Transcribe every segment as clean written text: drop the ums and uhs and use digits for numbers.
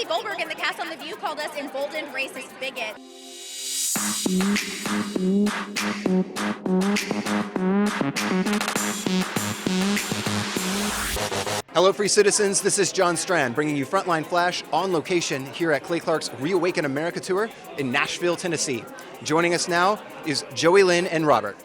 Goldberg and the cast on The View called us emboldened racist bigot. Hello, free citizens. This is John Strand bringing you Frontline Flash on location here at Clay Clark's ReAwaken America Tour in Nashville, Tennessee. Joining us now is Joeylynn and Robert.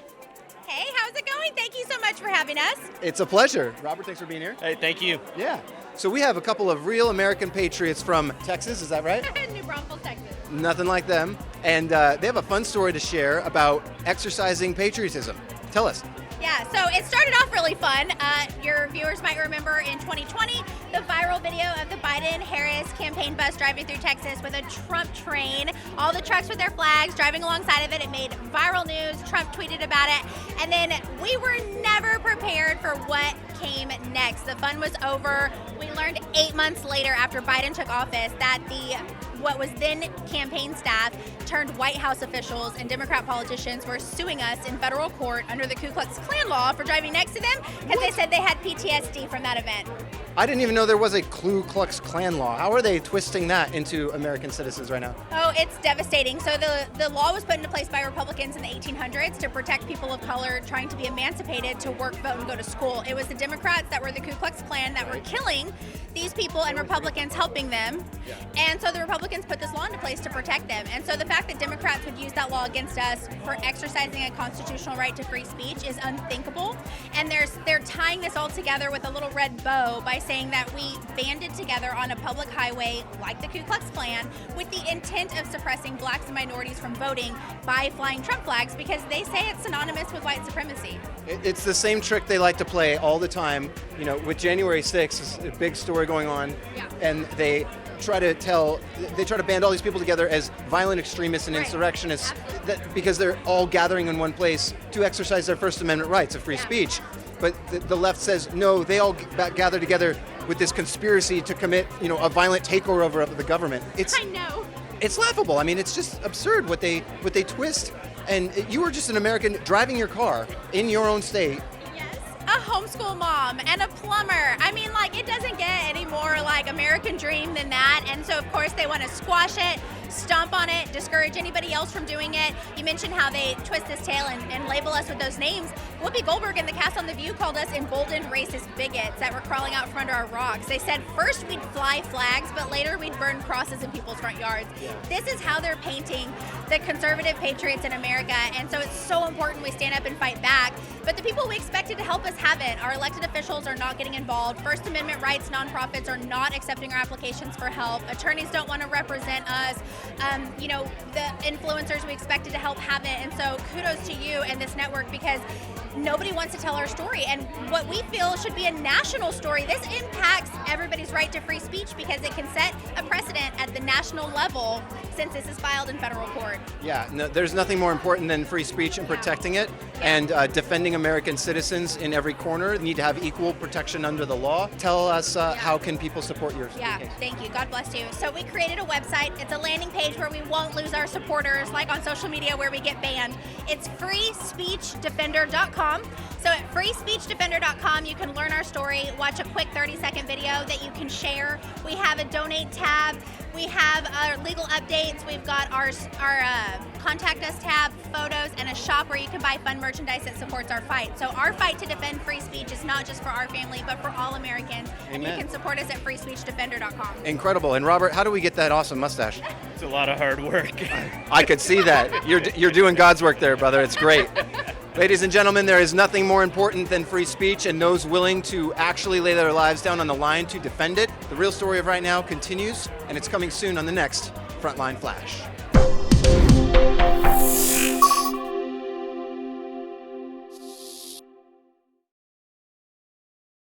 Hey, how's it going? Thank you so much for having us. It's a pleasure. Robert, thanks for being here. Hey, thank you. Yeah. So we have a couple of real American patriots from Texas, is that right? New Braunfels, Texas. Nothing like them. And they have a fun story to share about exercising patriotism. Tell us. Yeah, so it started off really fun. Your viewers might remember in 2020, the viral video of the Biden-Harris campaign bus driving through Texas with a Trump train. All the trucks with their flags driving alongside of it. It made viral news. Trump tweeted about it. And then we were never prepared for what came next. The fun was over. We learned 8 months later after Biden took office that what was then campaign staff turned White House officials and Democrat politicians were suing us in federal court under the Ku Klux Klan law for driving next to them because they said they had PTSD from that event. I didn't even know there was a Ku Klux Klan law. How are they twisting that into American citizens right now? Oh, it's devastating. So the law was put into place by Republicans in the 1800s to protect people of color trying to be emancipated to work, vote, and go to school. It was the Democrats that were the Ku Klux Klan that were killing these people and Republicans helping them. Yeah. And so the Republicans put this law into place to protect them. And so the fact that Democrats would use that law against us for exercising a constitutional right to free speech is unthinkable. And they're tying this all together with a little red bow by saying that we banded together on a public highway like the Ku Klux Klan with the intent of suppressing blacks and minorities from voting by flying Trump flags because they say it's synonymous with white supremacy. It's the same trick they like to play all the time. You know, with January 6th, a big story going on, Yeah. and they try to band all these people together as violent extremists and Right. insurrectionists Absolutely. because they're all gathering in one place to exercise their First Amendment rights of free Yeah. speech. But the left says, no, they all gather together with this conspiracy to commit, a violent takeover of the government. I know. It's laughable. I mean, it's just absurd what they twist. And you were just an American driving your car in your own state. Yes. A homeschool mom and a plumber. I mean, it doesn't get any more American dream than that. And so, of course, they want to squash it, stomp on it, discourage anybody else from doing it. You mentioned how they twist this tale and label us with those names. Whoopi Goldberg and the cast on The View called us emboldened racist bigots that were crawling out from under our rocks. They said first we'd fly flags, but later we'd burn crosses in people's front yards. Yeah. This is how they're painting the conservative patriots in America, and so it's so important we stand up and fight back. But the people we expected to help us haven't. Our elected officials are not getting involved. First Amendment rights nonprofits are not accepting our applications for help. Attorneys don't want to represent us. The influencers we expected to help haven't. And so kudos to you and this network because nobody wants to tell our story. And what we feel should be a national story. This impacts everybody's right to free speech because it can set a precedent at the national level since this is filed in federal court. Yeah, no, there's nothing more important than free speech and protecting it, and defending American citizens in every corner. Need to have equal protection under the law. Tell us how can people support your Yeah, case? thank you. God bless you. So we created a website. It's a landing page where we won't lose our supporters like on social media where we get banned. It's freespeechdefender.com. So at freespeechdefender.com, you can learn our story, watch a quick 30-second video that you can share. We have a donate tab. We have our legal updates. We've got our contact us tab, photos, and a shop where you can buy fun merchandise that supports our fight. So our fight to defend free speech is not just for our family, but for all Americans. And you Amen. can support us at freespeechdefender.com. Incredible. And Robert, how do we get that awesome mustache? It's a lot of hard work. I could see that. You're doing God's work there, brother. It's great. Ladies and gentlemen, there is nothing more important than free speech and those willing to actually lay their lives down on the line to defend it. The real story of right now continues, and it's coming soon on the next Frontline Flash.